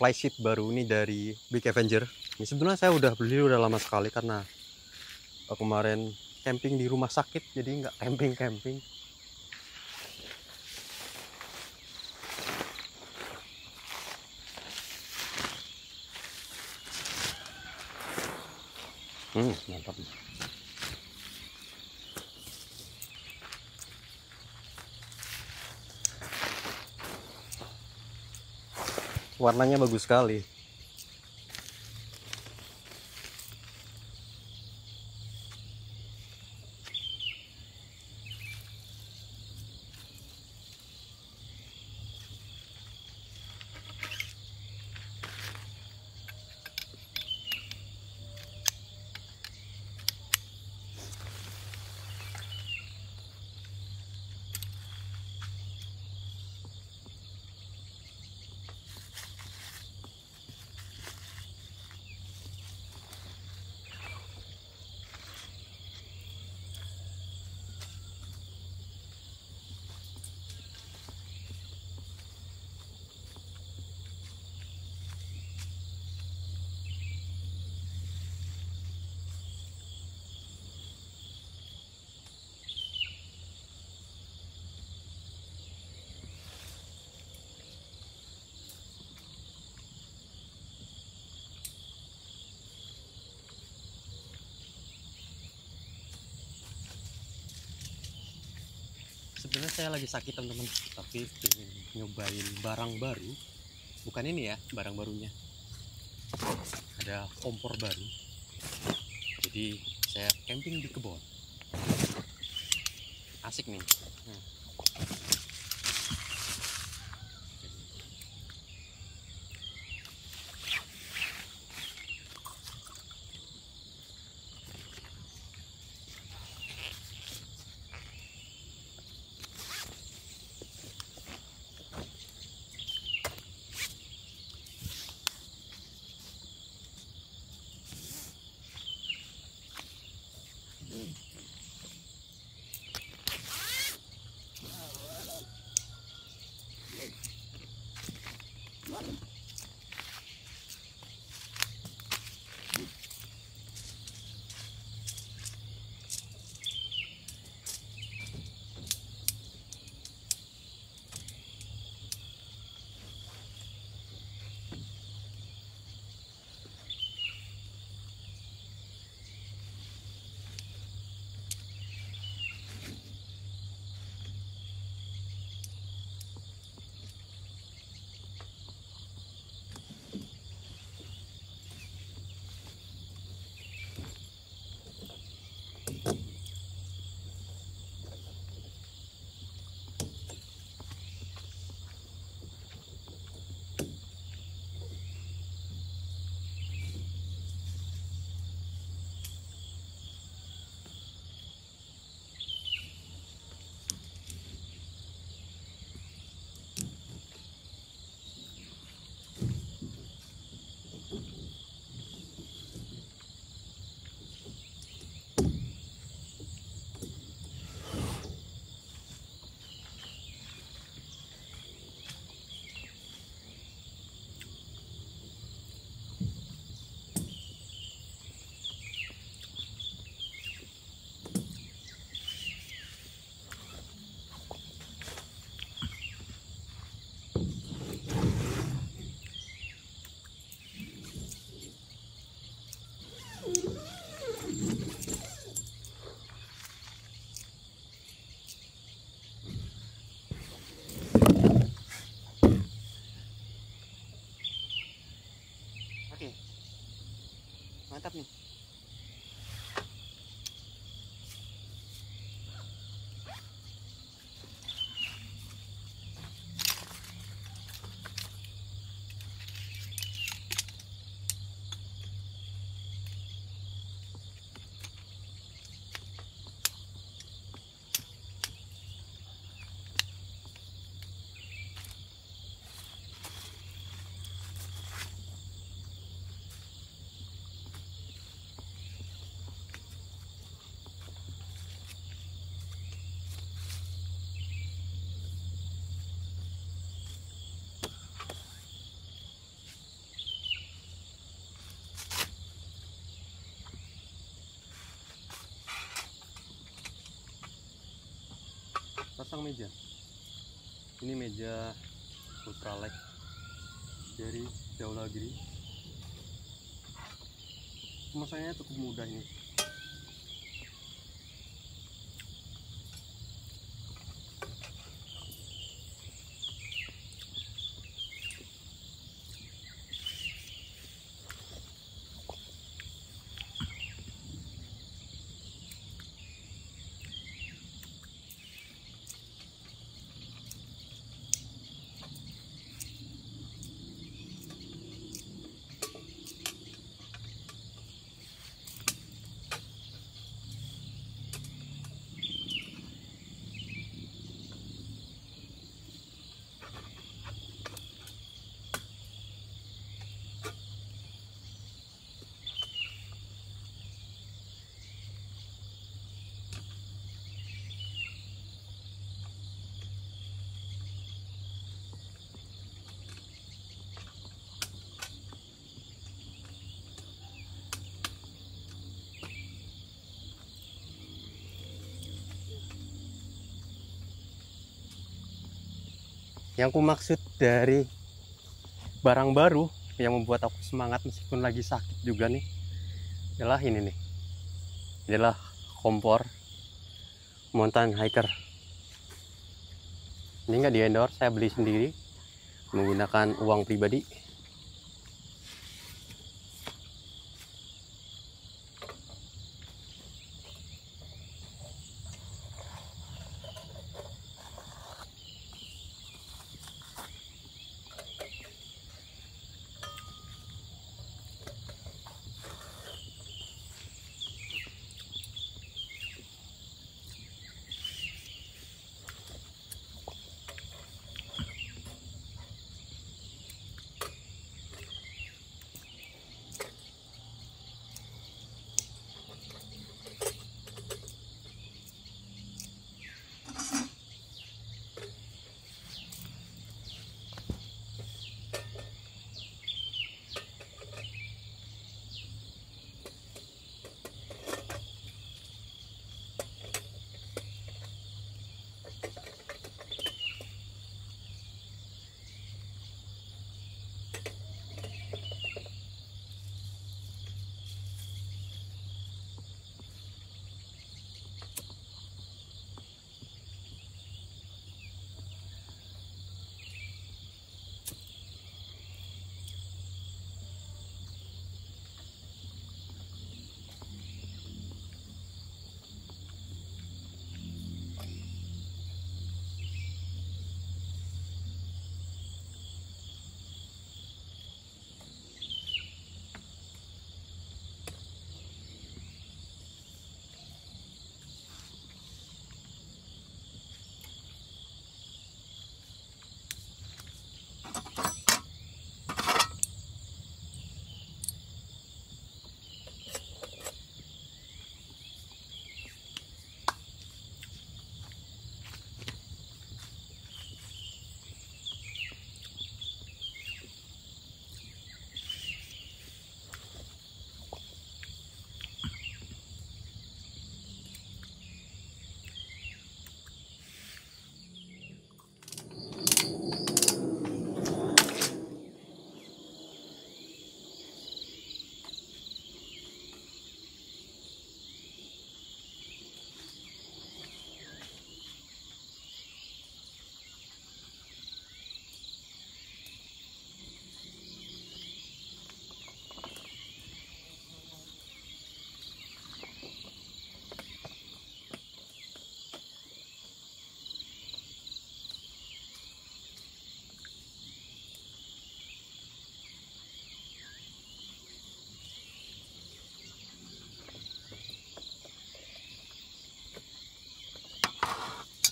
flysheet baru ini dari Big Avenger. Ini sebenarnya saya udah beli udah lama sekali karena kemarin camping di rumah sakit, jadi nggak camping-camping. Mantap. Warnanya bagus sekali. Sebenarnya saya lagi sakit teman-teman, tapi ingin nyobain barang baru. Bukan ini ya, barang barunya. Ada kompor baru. Jadi saya camping di kebun. Asik nih. Oke, mantap nih. pasang meja. Ini meja ultralight dari Daulagiri. Pemasangannya cukup mudah ini. Yang ku maksud dari barang baru yang membuat aku semangat meskipun lagi sakit juga nih adalah ini nih. Adalah kompor mountain hiker. Ini nggak di endorse, saya beli sendiri menggunakan uang pribadi.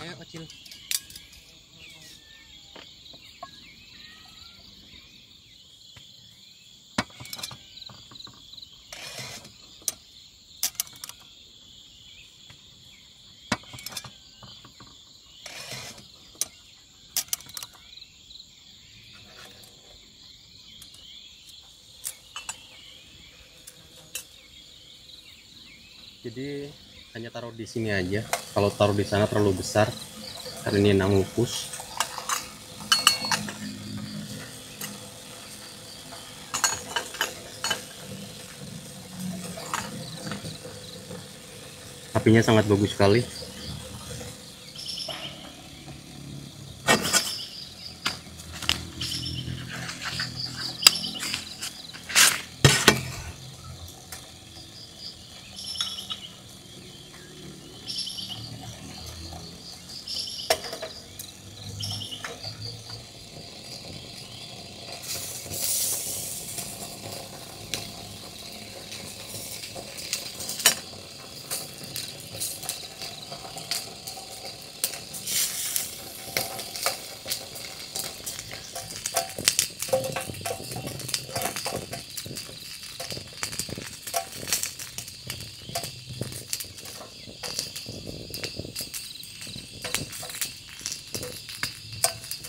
Ayo kecil. Jadi hanya taruh di sini aja. Kalau taruh di sana terlalu besar. karena ini enak ngukus. Apinya sangat bagus sekali.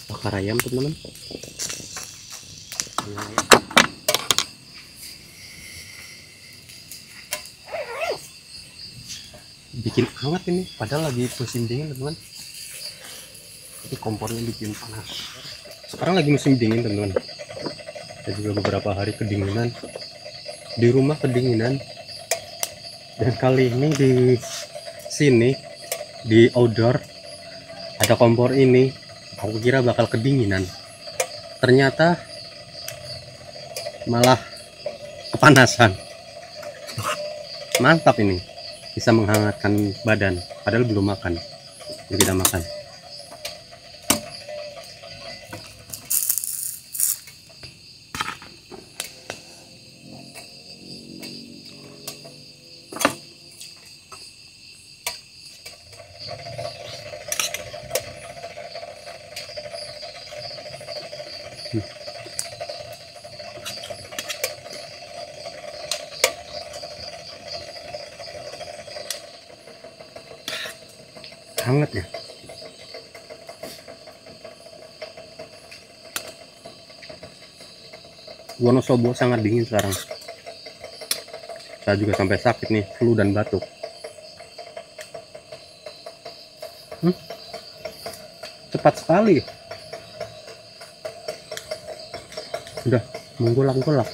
Bakar ayam teman-teman. Bikin hangat ini, padahal lagi musim dingin teman-teman. Itu kompornya bikin panas. Sekarang lagi musim dingin teman-teman. Ada juga beberapa hari kedinginan di rumah, kedinginan. Dan kali ini di sini di outdoor ada kompor ini, aku kira bakal kedinginan, ternyata malah kepanasan. Mantap ini, bisa menghangatkan badan, padahal belum makan. Jadi kita makan. Hangat ya. Wonosobo sangat dingin sekarang. Saya juga sampai sakit nih, flu dan batuk. Cepat sekali. Udah menggolak-golak.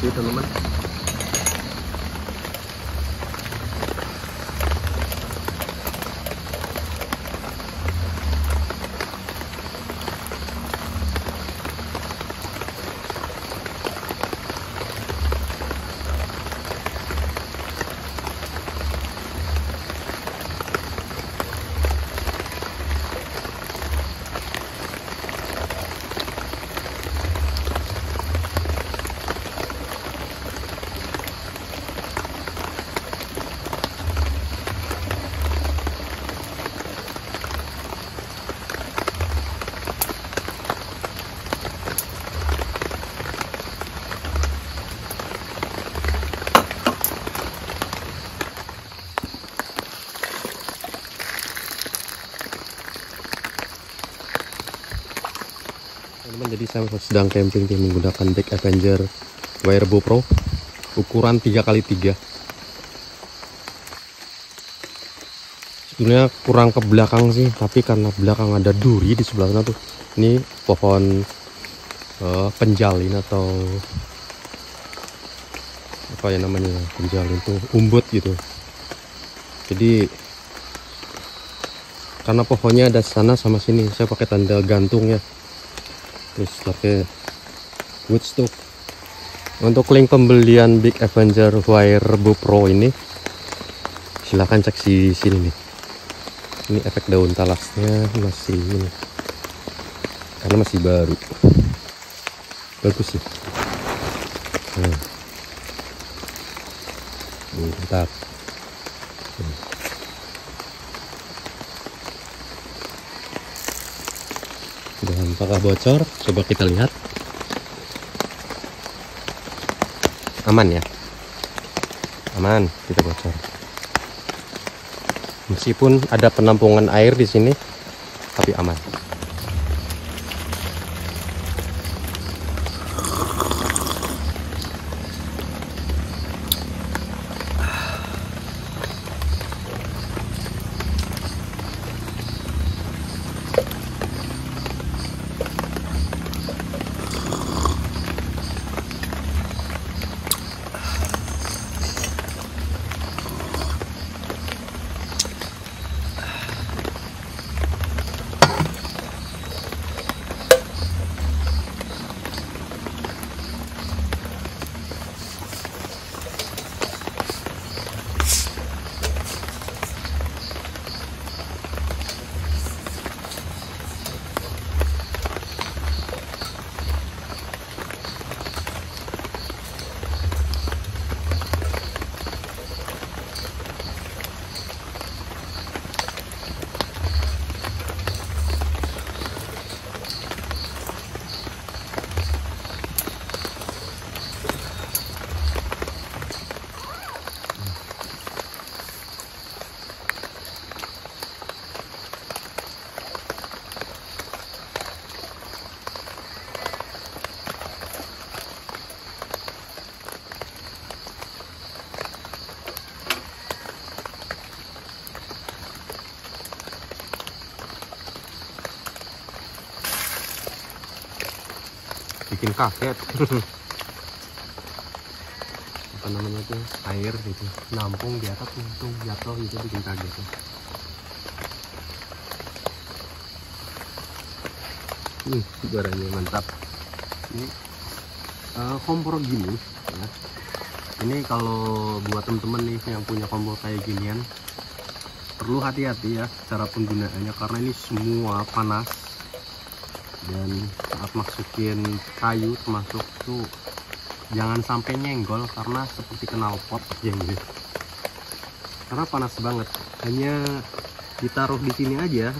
sih teman-teman. Teman-teman, jadi saya sedang camping nih menggunakan Big Avenger Wirebow Pro ukuran 3x3. Sebenarnya kurang ke belakang sih, tapi karena belakang ada duri di sebelah sana tuh. Ini pohon penjalin atau apa ya namanya, penjalin tuh umbut gitu. Jadi karena pohonnya ada sana sama sini, saya pakai tanda gantung ya. Terus pakai wood stove. Untuk link pembelian Big Avenger Wirebow Pro ini silahkan cek di sini nih. Ini efek daun talasnya masih ini, karena masih baru, bagus sih. Mantap. Dan apakah bocor? Coba kita lihat. Aman ya? Aman, tidak bocor. Meskipun ada penampungan air di sini, tapi aman. Bikin kaget. Apa namanya tuh, air gitu nampung di atas, untung jatuh gitu, bikin kaget tuh. Suaranya mantap. Ini kompor gini ya. Ini kalau buat temen-temen nih yang punya kompor kayak ginian, perlu hati-hati ya cara penggunaannya, karena ini semua panas. Dan saat masukin kayu termasuk tuh jangan sampai nyenggol, karena seperti knalpot aja gitu, karena panas banget. Hanya ditaruh di sini aja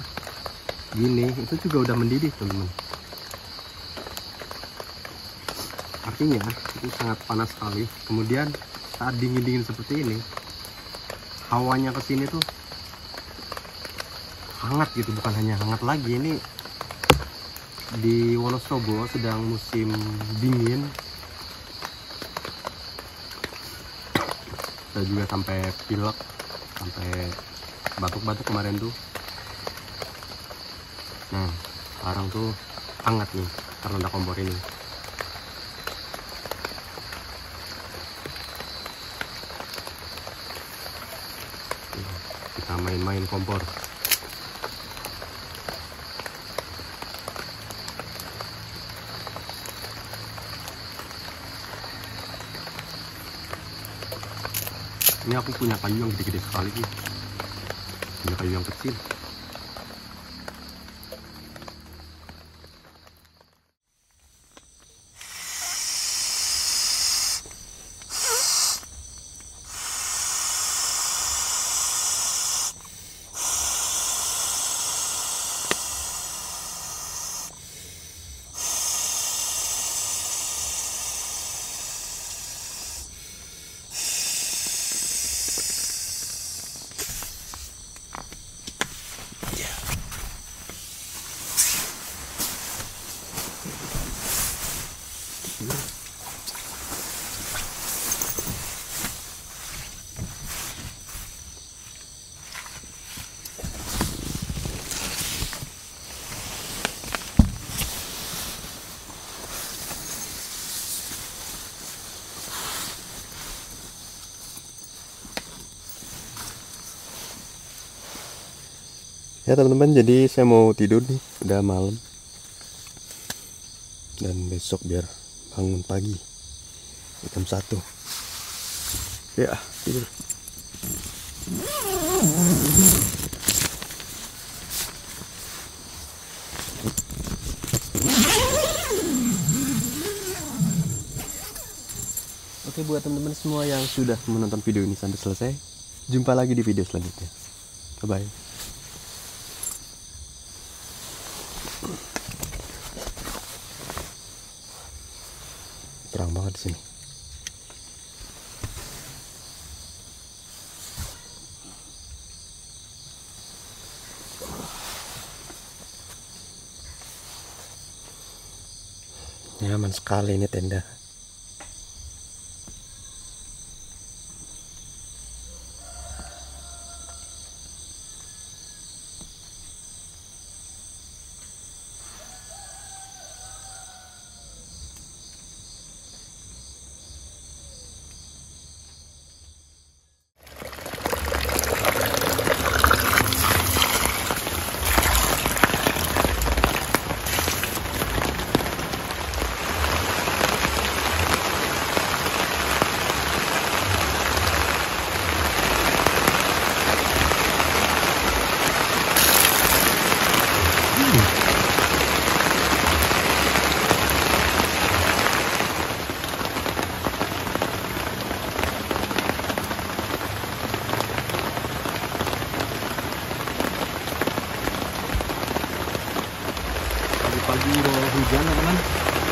gini, itu juga udah mendidih teman-teman. Artinya itu sangat panas sekali. Kemudian saat dingin-dingin seperti ini, hawanya ke sini tuh hangat gitu, bukan hanya hangat lagi, ini di Wonosobo sedang musim dingin. Saya juga sampai pilek, sampai batuk-batuk kemarin tuh. Nah sekarang tuh hangat nih karena ada kompor ini. main-main kompor. Ini aku punya kayu yang gede-gede sekali nih. Punya kayu yang kecil. Ya teman-teman, jadi saya mau tidur nih, udah malam. Dan besok biar bangun pagi jam 1. Ya, tidur. Oke, buat teman-teman semua yang sudah menonton video ini sampai selesai, jumpa lagi di video selanjutnya. Bye-bye. Terang banget di sini. Nyaman sekali ini tenda. Pagi udah hujan teman-teman.